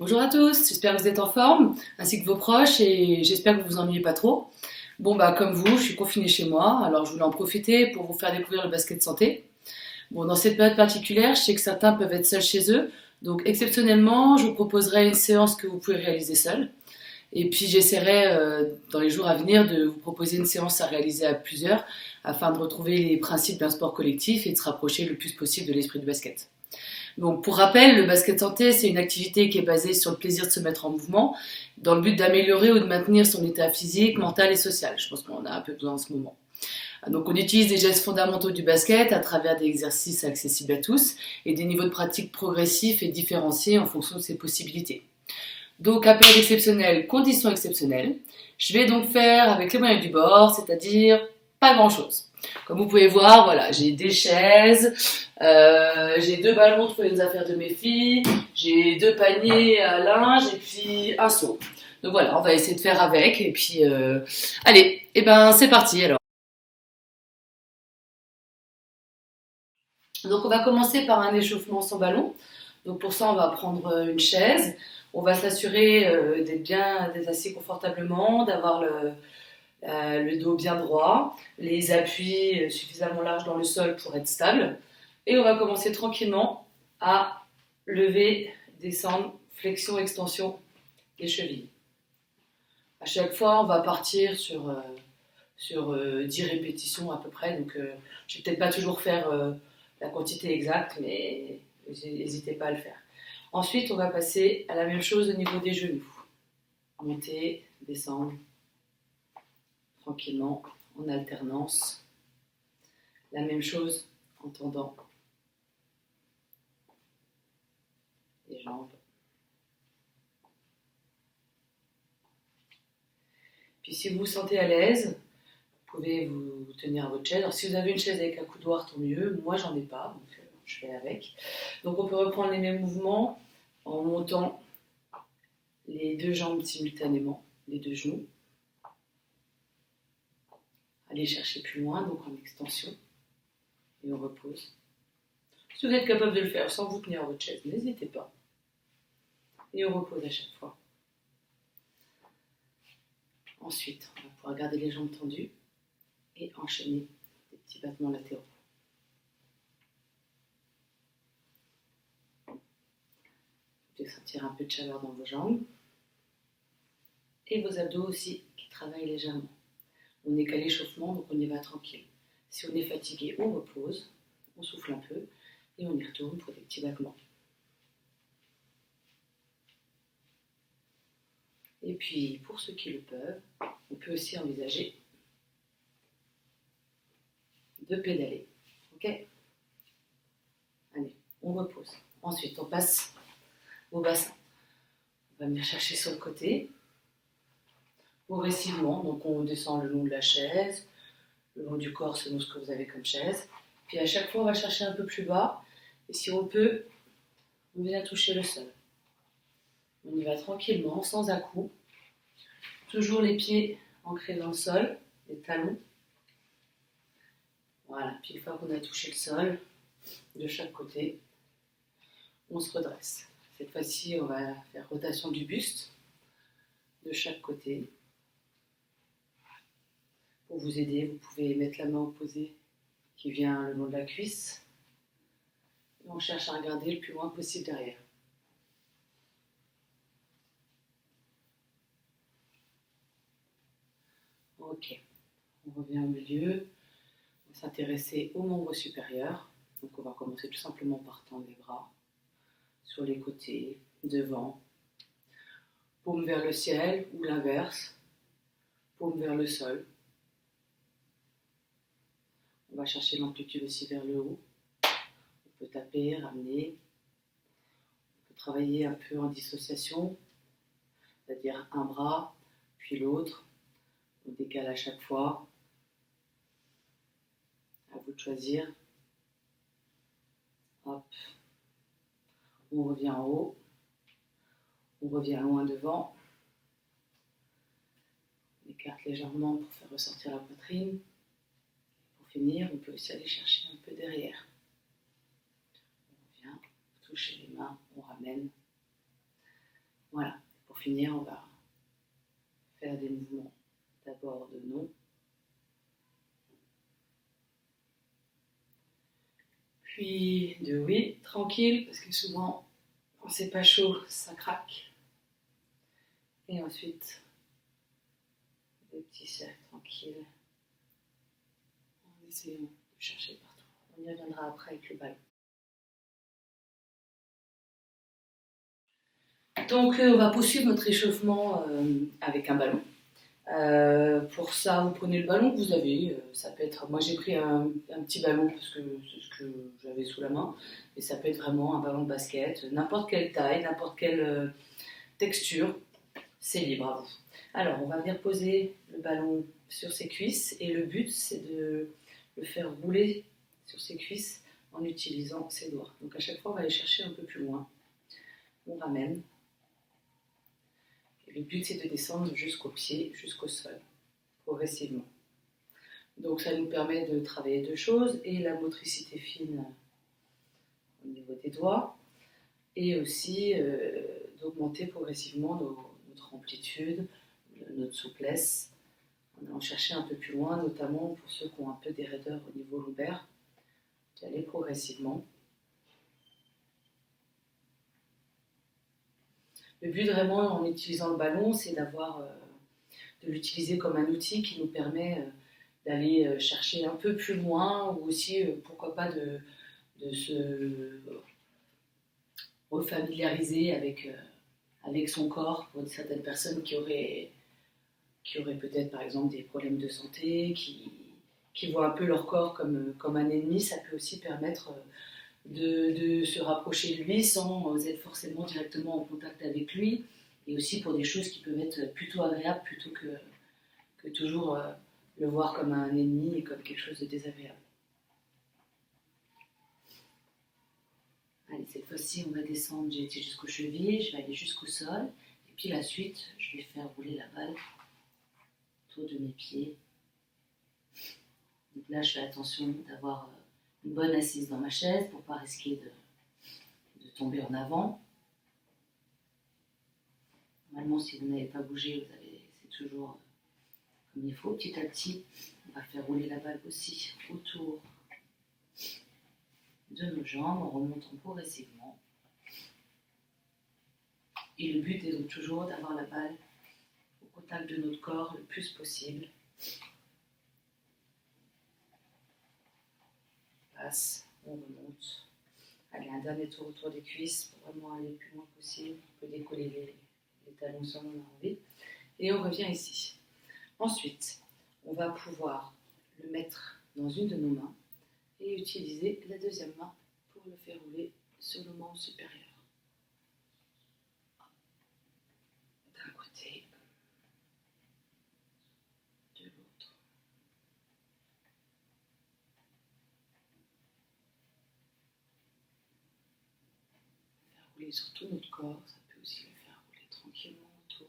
Bonjour à tous, j'espère que vous êtes en forme, ainsi que vos proches, et j'espère que vous vous ennuyez pas trop. Bon bah comme vous, je suis confinée chez moi, alors je voulais en profiter pour vous faire découvrir le basket santé. Bon, dans cette période particulière, je sais que certains peuvent être seuls chez eux, donc exceptionnellement, je vous proposerai une séance que vous pouvez réaliser seul. Et puis j'essaierai dans les jours à venir de vous proposer une séance à réaliser à plusieurs, afin de retrouver les principes d'un sport collectif et de se rapprocher le plus possible de l'esprit du basket. Donc, pour rappel, le basket santé, c'est une activité qui est basée sur le plaisir de se mettre en mouvement, dans le but d'améliorer ou de maintenir son état physique, mental et social. Je pense qu'on en a un peu besoin en ce moment. Donc, on utilise des gestes fondamentaux du basket à travers des exercices accessibles à tous et des niveaux de pratique progressifs et différenciés en fonction de ses possibilités. Donc, à période exceptionnelle, conditions exceptionnelles. Je vais donc faire avec les moyens du bord, c'est-à-dire pas grand-chose. Comme vous pouvez voir, voilà, j'ai des chaises, j'ai deux ballons pour les affaires de mes filles, j'ai deux paniers à linge et puis un seau. Donc voilà, on va essayer de faire avec et puis allez, et ben c'est parti alors. Donc on va commencer par un échauffement sans ballon. Donc pour ça, on va prendre une chaise. On va s'assurer d'être assis confortablement, d'avoir le dos bien droit, les appuis suffisamment larges dans le sol pour être stable. Et on va commencer tranquillement à lever, descendre, flexion, extension des chevilles. À chaque fois, on va partir sur 10 répétitions à peu près. Donc, je vais peut-être pas toujours faire la quantité exacte, mais n'hésitez pas à le faire. Ensuite, on va passer à la même chose au niveau des genoux. Monter, descendre, tranquillement, en alternance. La même chose en tendant les jambes. Puis si vous vous sentez à l'aise, vous pouvez vous tenir à votre chaise. Alors si vous avez une chaise avec un coudoir, tant mieux. Moi, j'en ai pas, donc je fais avec. Donc on peut reprendre les mêmes mouvements en montant les deux jambes simultanément, les deux genoux. Aller chercher plus loin, donc en extension. Et on repose. Si vous êtes capable de le faire sans vous tenir à votre chaise, n'hésitez pas. Et on repose à chaque fois. Ensuite, on va pouvoir garder les jambes tendues et enchaîner des petits battements latéraux. Vous pouvez sentir un peu de chaleur dans vos jambes et vos abdos aussi qui travaillent légèrement. On n'est qu'à l'échauffement, donc on y va tranquille. Si on est fatigué, on repose, on souffle un peu et on y retourne pour des petits battements. Et puis, pour ceux qui le peuvent, on peut aussi envisager de pédaler. Ok ? Allez, on repose. Ensuite, on passe au bassin. On va venir chercher sur le côté, progressivement. Donc, on descend le long de la chaise, le long du corps selon ce que vous avez comme chaise. Puis, à chaque fois, on va chercher un peu plus bas. Et si on peut, on vient toucher le sol. On y va tranquillement, sans à-coups. Toujours les pieds ancrés dans le sol, les talons. Voilà, puis une fois qu'on a touché le sol, de chaque côté, on se redresse. Cette fois-ci, on va faire rotation du buste, de chaque côté. Pour vous aider, vous pouvez mettre la main opposée qui vient le long de la cuisse. Et on cherche à regarder le plus loin possible derrière. Ok, on revient au milieu. On va s'intéresser aux membres supérieurs. Donc on va commencer tout simplement par tendre les bras sur les côtés, devant, paume vers le ciel ou l'inverse, paume vers le sol. On va chercher l'amplitude aussi vers le haut. On peut taper, ramener. On peut travailler un peu en dissociation, c'est-à-dire un bras, puis l'autre. On décale à chaque fois. À vous de choisir. Hop. On revient en haut. On revient loin devant. On écarte légèrement pour faire ressortir la poitrine. Pour finir, on peut aussi aller chercher un peu derrière. On revient, toucher les mains, on ramène. Voilà, pour finir, on va faire des mouvements d'abord de non, puis de oui, tranquille, parce que souvent, quand c'est pas chaud, ça craque. Et ensuite, des petits cercles tranquilles, en essayant de chercher partout. On y reviendra après avec le ballon. Donc, on va poursuivre notre échauffement avec un ballon. Pour ça, vous prenez le ballon que vous avez. Ça peut être, moi j'ai pris un petit ballon parce que c'est ce que j'avais sous la main. Et ça peut être vraiment un ballon de basket, n'importe quelle taille, n'importe quelle texture. C'est libre à vous. Alors, on va venir poser le ballon sur ses cuisses et le but, c'est de le faire rouler sur ses cuisses en utilisant ses doigts. Donc, à chaque fois, on va aller chercher un peu plus loin. On ramène. Et le but, c'est de descendre jusqu'au pied, jusqu'au sol, progressivement. Donc, ça nous permet de travailler deux choses, et la motricité fine au niveau des doigts, et aussi d'augmenter progressivement notre amplitude, notre souplesse, en allant chercher un peu plus loin, notamment pour ceux qui ont un peu des raideurs au niveau lombaire, d'y aller progressivement. Le but vraiment en utilisant le ballon, c'est de l'utiliser comme un outil qui nous permet d'aller chercher un peu plus loin, ou aussi pourquoi pas de se refamiliariser avec son corps, pour certaines personnes qui auraient peut-être par exemple des problèmes de santé, qui voient un peu leur corps comme un ennemi. Ça peut aussi permettre de se rapprocher de lui sans être forcément directement en contact avec lui, et aussi pour des choses qui peuvent être plutôt agréables plutôt que toujours le voir comme un ennemi et comme quelque chose de désagréable. Allez, cette fois-ci, on va descendre, j'ai été jusqu'aux chevilles, je vais aller jusqu'au sol, et puis la suite, je vais faire rouler la balle autour de mes pieds. Donc là, je fais attention d'avoir une bonne assise dans ma chaise pour ne pas risquer de tomber en avant. Normalement, si vous n'avez pas bougé, c'est toujours comme il faut. Petit à petit, on va faire rouler la balle aussi autour de nos jambes en remontant progressivement. Et le but est donc toujours d'avoir la balle au contact de notre corps le plus possible. On passe, on remonte. Allez, un dernier tour autour des cuisses pour vraiment aller le plus loin possible. On peut décoller les talons si on en a envie. Et on revient ici. Ensuite, on va pouvoir le mettre dans une de nos mains et utiliser la deuxième main pour le faire rouler sur nos membres supérieurs. D'un côté, de l'autre. Faire rouler sur tout notre corps, ça peut aussi le faire rouler tranquillement autour.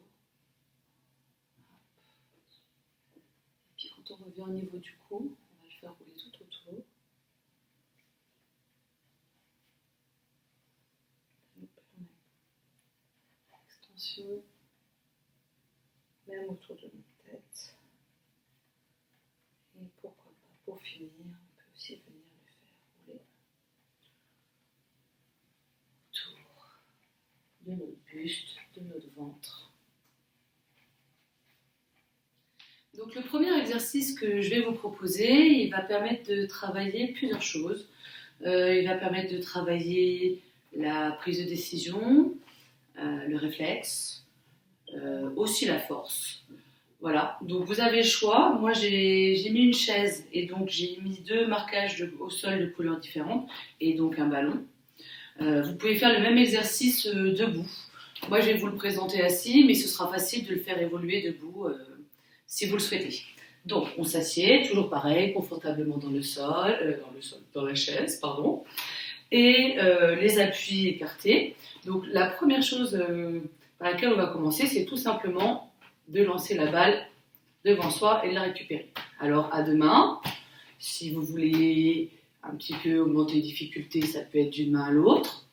Et puis quand on revient au niveau du cou, on va le faire rouler tout autour. Extension, même autour de notre tête. Et pourquoi pas, pour finir, on peut aussi venir le faire rouler autour de notre buste, de notre ventre. Donc le premier exercice que je vais vous proposer, il va permettre de travailler plusieurs choses. Il va permettre de travailler la prise de décision, le réflexe, aussi la force. Voilà, donc vous avez le choix. Moi j'ai mis une chaise et donc j'ai mis deux marquages au sol de couleurs différentes et donc un ballon. Vous pouvez faire le même exercice debout. Moi je vais vous le présenter assis, mais ce sera facile de le faire évoluer debout si vous le souhaitez. Donc on s'assied, toujours pareil, confortablement dans la chaise, pardon, et les appuis écartés. Donc la première chose par laquelle on va commencer, c'est tout simplement de lancer la balle devant soi et de la récupérer. Alors à deux mains, si vous voulez un petit peu augmenter les difficultés, ça peut être d'une main à l'autre.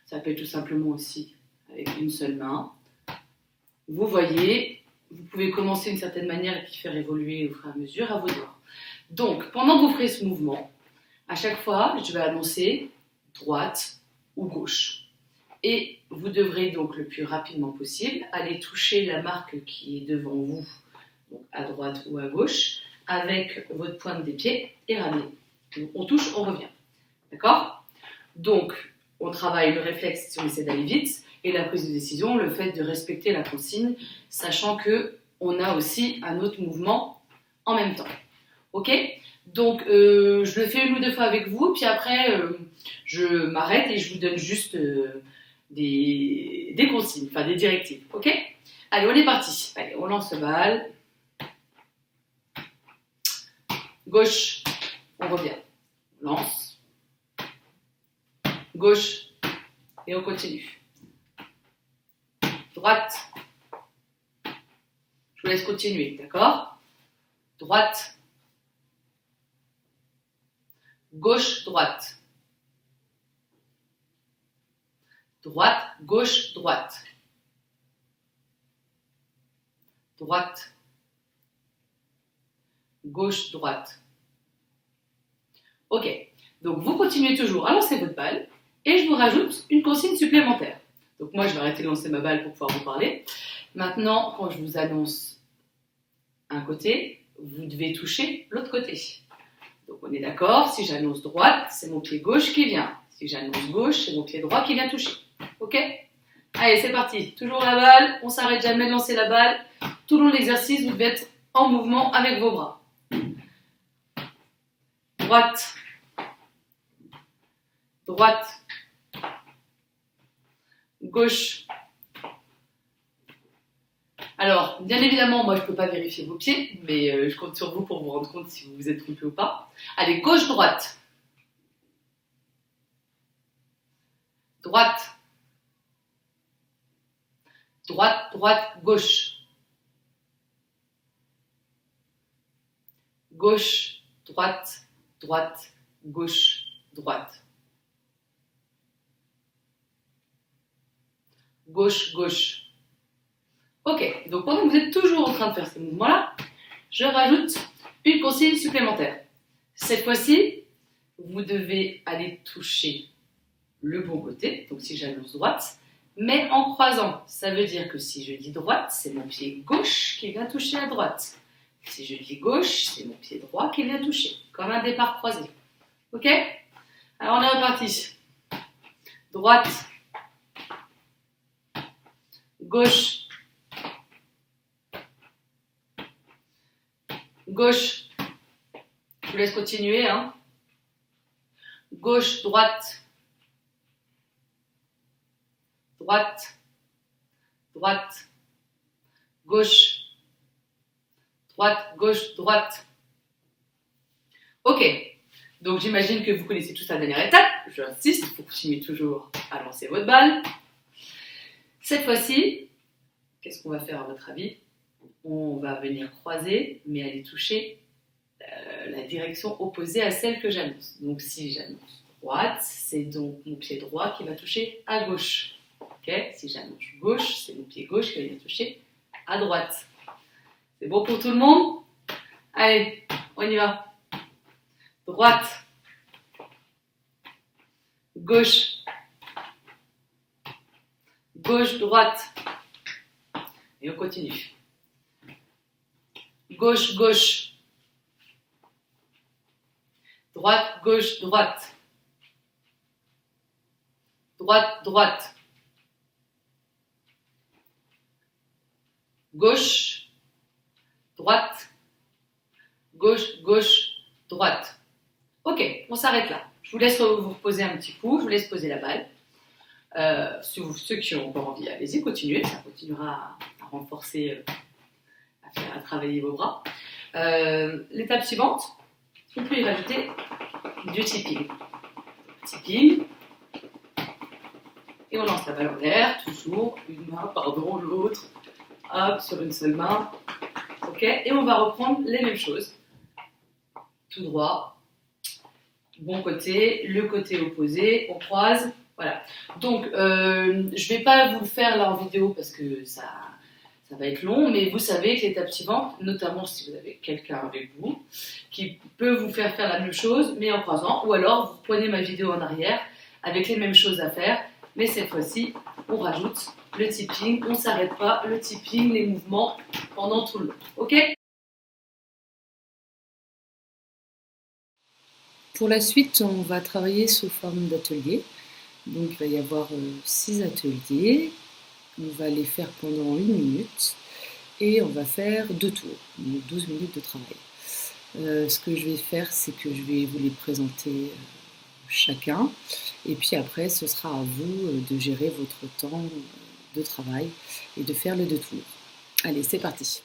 Ça peut être tout simplement aussi avec une seule main. Vous voyez, vous pouvez commencer d'une certaine manière et puis faire évoluer au fur et à mesure à vos doigts. Donc, pendant que vous ferez ce mouvement, à chaque fois, je vais annoncer droite ou gauche. Et vous devrez donc le plus rapidement possible aller toucher la marque qui est devant vous, donc à droite ou à gauche, avec votre pointe des pieds et ramener. Donc, on touche, on revient. D'accord? Donc, on travaille le réflexe si on essaie d'aller vite et la prise de décision, le fait de respecter la consigne, sachant qu'on a aussi un autre mouvement en même temps. Ok? Donc, je le fais une ou deux fois avec vous, puis après, je m'arrête et je vous donne juste des consignes, enfin des directives. Ok? Allez, on est parti. Allez, on lance le bal. Gauche, on revient. On lance. Gauche, et on continue. Droite. Je vous laisse continuer, d'accord? Droite. Gauche, droite. Droite, gauche, droite. Droite. Gauche, droite. Ok, donc vous continuez toujours à lancer votre balle et je vous rajoute une consigne supplémentaire. Donc moi je vais arrêter de lancer ma balle pour pouvoir vous parler. Maintenant, quand je vous annonce un côté, vous devez toucher l'autre côté. Donc on est d'accord, si j'annonce droite, c'est mon pied gauche qui vient. Si j'annonce gauche, c'est mon pied droit qui vient toucher. Ok? Allez, c'est parti. Toujours la balle, on s'arrête jamais de lancer la balle. Tout le long de l'exercice, vous devez être en mouvement avec vos bras. Droite. Droite. Gauche. Alors, bien évidemment, moi je ne peux pas vérifier vos pieds, mais je compte sur vous pour vous rendre compte si vous vous êtes trompé ou pas. Allez, gauche-droite. Droite. Droite, droite, gauche. Gauche, droite, droite, gauche, droite. Gauche, gauche. Ok, donc pendant que vous êtes toujours en train de faire ces mouvements-là, je rajoute une consigne supplémentaire. Cette fois-ci, vous devez aller toucher le bon côté, donc si j'annonce droite, mais en croisant. Ça veut dire que si je dis droite, c'est mon pied gauche qui vient toucher à droite. Si je dis gauche, c'est mon pied droit qui vient toucher, comme un départ croisé. Ok? Alors on est reparti. Droite, gauche, gauche. Je vous laisse continuer. Hein. Gauche, droite, droite, droite, gauche, droite, gauche, droite. Ok, donc j'imagine que vous connaissez tous la dernière étape. J'insiste, vous continuez toujours à lancer votre balle. Cette fois-ci, qu'est-ce qu'on va faire à votre avis? On va venir croiser, mais aller toucher la direction opposée à celle que j'annonce. Donc si j'annonce droite, c'est donc mon pied droit qui va toucher à gauche. Okay, si j'annonce gauche, c'est mon pied gauche qui va venir toucher à droite. C'est bon pour tout le monde? Allez, on y va. Droite. Gauche. Gauche, droite. Et on continue. Gauche, gauche. Droite, gauche, droite. Droite, droite. Gauche, droite, gauche, gauche, droite. Ok, on s'arrête là. Je vous laisse vous reposer un petit coup, je vous laisse poser la balle. Ceux qui ont encore envie, allez-y, continuez, ça continuera à renforcer, à travailler vos bras. L'étape suivante, on peut y rajouter du tipping. Tipping. Et on lance la balle en l'air, toujours une main, pardon, l'autre. Hop, sur une seule main. Ok, et on va reprendre les mêmes choses. Tout droit. Bon côté, le côté opposé, on croise. Voilà. Donc, je vais pas vous le faire là en vidéo parce que ça va être long, mais vous savez que l'étape suivante, notamment si vous avez quelqu'un avec vous, qui peut vous faire la même chose, mais en croisant, ou alors vous prenez ma vidéo en arrière avec les mêmes choses à faire, mais cette fois-ci, on rajoute le tipping, on ne s'arrête pas, le tipping, les mouvements pendant tout le long. Ok ? Pour la suite, on va travailler sous forme d'atelier. Donc il va y avoir 6 ateliers. On va les faire pendant 1 minute et on va faire 2 tours, donc 12 minutes de travail. Ce que je vais faire, c'est que je vais vous les présenter chacun et puis après, ce sera à vous de gérer votre temps de travail et de faire les 2 tours. Allez, c'est parti!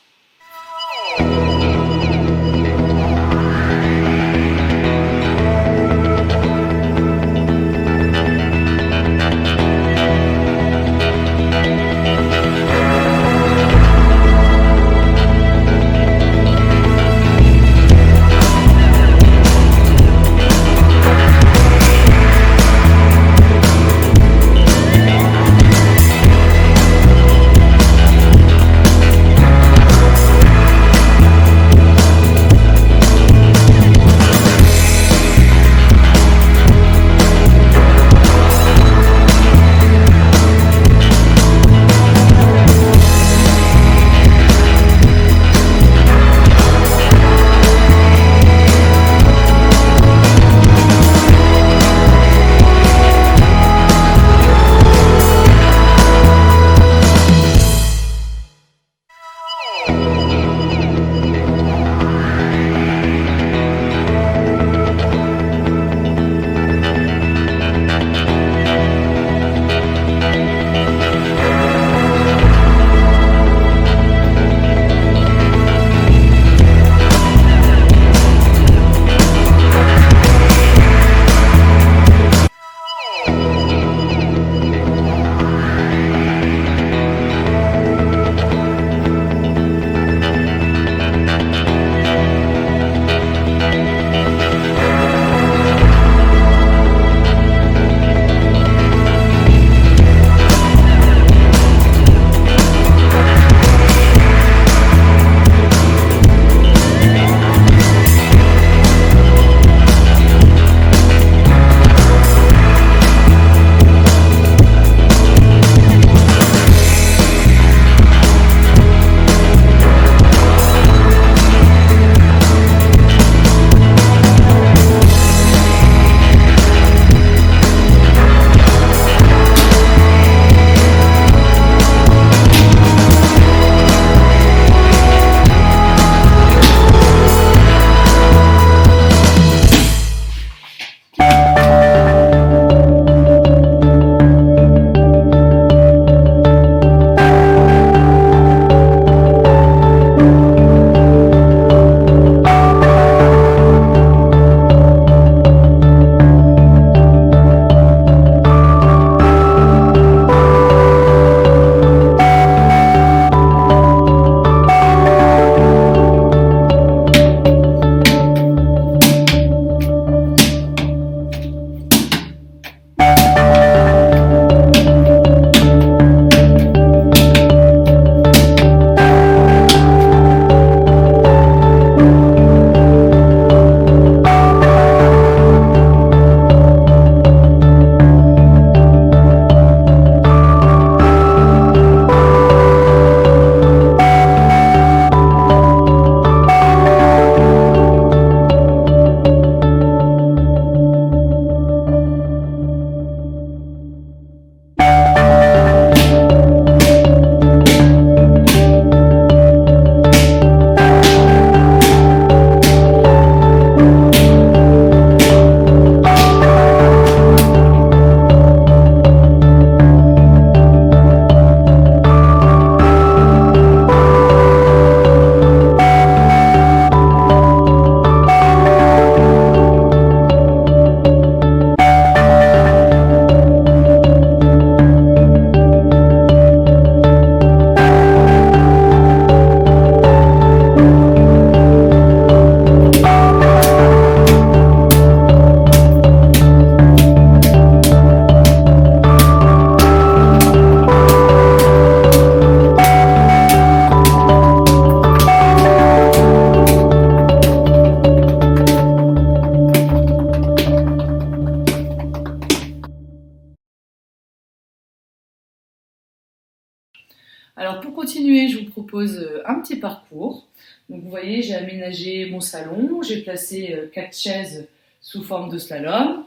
Alors pour continuer, je vous propose un petit parcours. Donc vous voyez, j'ai aménagé mon salon, j'ai placé 4 chaises sous forme de slalom.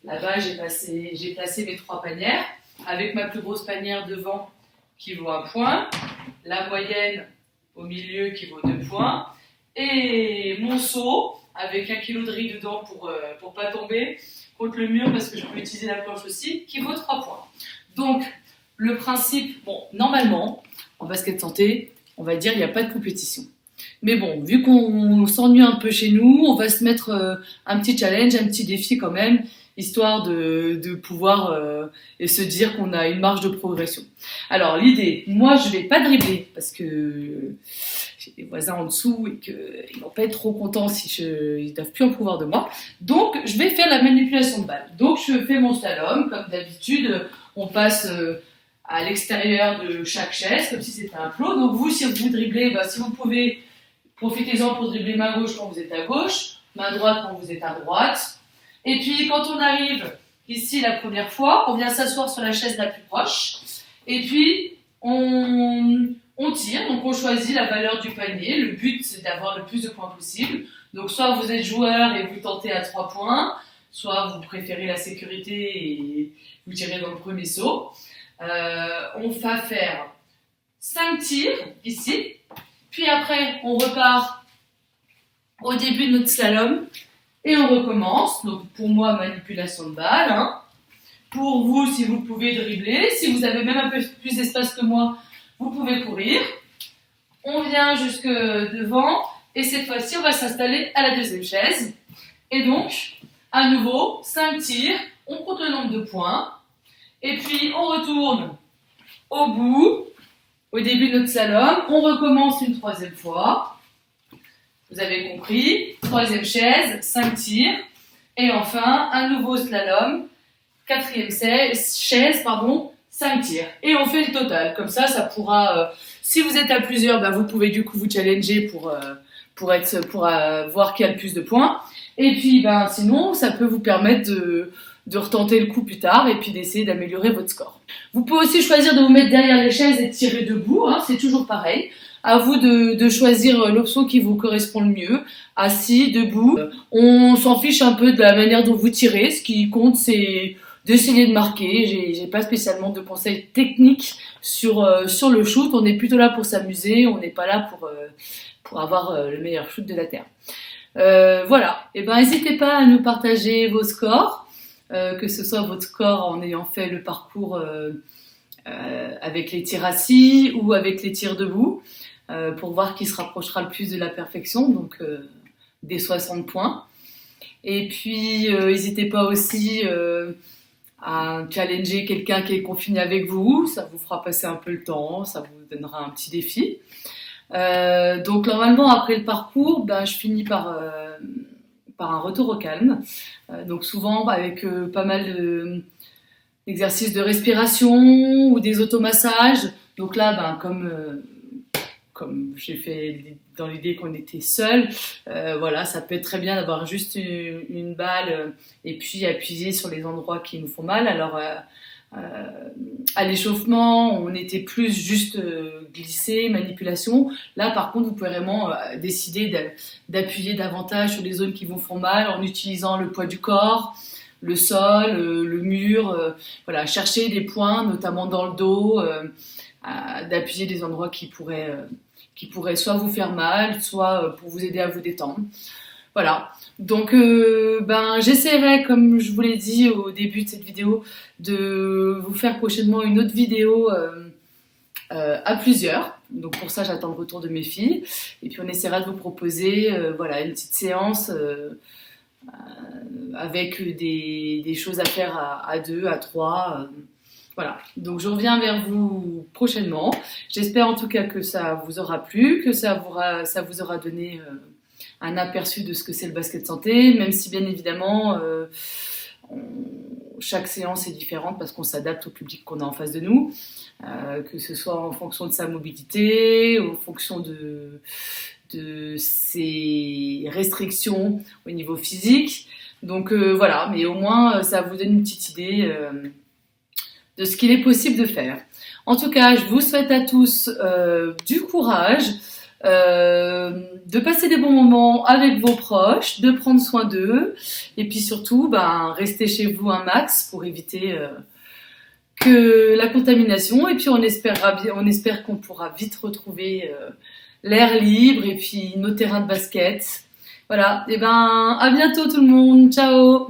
Là-bas, j'ai placé mes 3 panières, avec ma plus grosse panière devant qui vaut 1 point, la moyenne au milieu qui vaut 2 points, et mon seau avec 1 kg de riz dedans pour pas tomber contre le mur parce que je peux utiliser la planche aussi, qui vaut 3 points. Donc, le principe, bon, normalement, en basket santé, on va dire il n'y a pas de compétition. Mais bon, vu qu'on s'ennuie un peu chez nous, on va se mettre un petit challenge, un petit défi quand même, histoire de pouvoir et se dire qu'on a une marge de progression. Alors l'idée, moi je vais pas dribbler parce que j'ai des voisins en dessous et qu'ils vont pas être trop contents si ils doivent plus en pouvoir de moi. Donc je vais faire la manipulation de balle. Donc je fais mon slalom comme d'habitude. On passe à l'extérieur de chaque chaise comme si c'était un plot. Donc vous, si vous dribblez, si vous pouvez, profitez-en pour dribbler main gauche quand vous êtes à gauche, main droite quand vous êtes à droite. Et puis, quand on arrive ici la première fois, on vient s'asseoir sur la chaise la plus proche. Et puis, on tire. Donc, on choisit la valeur du panier. Le but, c'est d'avoir le plus de points possible. Donc, soit vous êtes joueur et vous tentez à 3 points, soit vous préférez la sécurité et vous tirez dans le premier saut. On va faire 5 tirs ici. Puis après, on repart au début de notre slalom. Et on recommence. Donc pour moi, manipulation de balle. Pour vous, si vous pouvez dribbler. Si vous avez même un peu plus d'espace que moi, vous pouvez courir. On vient jusque devant. Et cette fois-ci, on va s'installer à la deuxième chaise. Et donc, à nouveau, 5 tirs. On compte le nombre de points. Et puis, on retourne au bout, au début de notre slalom. On recommence une 3e fois. Vous avez compris, 3e chaise, 5 tirs, et enfin, un nouveau slalom, 4e chaise, 5 tirs. Et on fait le total, comme ça pourra, si vous êtes à plusieurs, vous pouvez du coup vous challenger pour voir qui a le plus de points. Et puis, sinon, ça peut vous permettre de retenter le coup plus tard et puis d'essayer d'améliorer votre score. Vous pouvez aussi choisir de vous mettre derrière les chaises et de tirer debout, c'est toujours pareil. À vous de choisir l'option qui vous correspond le mieux, assis, debout. On s'en fiche un peu de la manière dont vous tirez, ce qui compte c'est d'essayer de marquer. J'ai pas spécialement de conseils techniques sur le shoot, on est plutôt là pour s'amuser, on n'est pas là pour avoir le meilleur shoot de la Terre. Voilà, et n'hésitez pas à nous partager vos scores, que ce soit votre score en ayant fait le parcours avec les tirs assis ou avec les tirs debout. Pour voir qui se rapprochera le plus de la perfection, donc des 60 points. Et puis, n'hésitez pas aussi à challenger quelqu'un qui est confiné avec vous, ça vous fera passer un peu le temps, ça vous donnera un petit défi. Donc normalement, après le parcours, je finis par un retour au calme. Donc souvent avec pas mal d'exercices de respiration ou des automassages. Donc là, comme j'ai fait dans l'idée qu'on était seul, voilà, ça peut être très bien d'avoir juste une balle et puis appuyer sur les endroits qui nous font mal. Alors, à l'échauffement, on était plus juste glisser, manipulation. Là, par contre, vous pouvez vraiment décider d'appuyer davantage sur les zones qui vous font mal en utilisant le poids du corps, le sol, le mur. Voilà, chercher des points, notamment dans le dos, d'appuyer des endroits qui pourraient soit vous faire mal, soit pour vous aider à vous détendre. Voilà. Donc, j'essaierai, comme je vous l'ai dit au début de cette vidéo, de vous faire prochainement une autre vidéo à plusieurs. Donc pour ça, j'attends le retour de mes filles. Et puis on essaiera de vous proposer une petite séance avec des choses à faire à 2, à 3. Voilà, donc je reviens vers vous prochainement. J'espère en tout cas que ça vous aura plu, que ça vous aura donné un aperçu de ce que c'est le basket santé, même si bien évidemment chaque séance est différente parce qu'on s'adapte au public qu'on a en face de nous, que ce soit en fonction de sa mobilité, en fonction de ses restrictions au niveau physique. Donc voilà, mais au moins ça vous donne une petite idée de ce qu'il est possible de faire. En tout cas, je vous souhaite à tous du courage, de passer des bons moments avec vos proches, de prendre soin d'eux, et puis surtout, restez chez vous un max pour éviter que la contamination. Et puis on espère qu'on pourra vite retrouver l'air libre et puis nos terrains de basket. Voilà. Et à bientôt tout le monde. Ciao.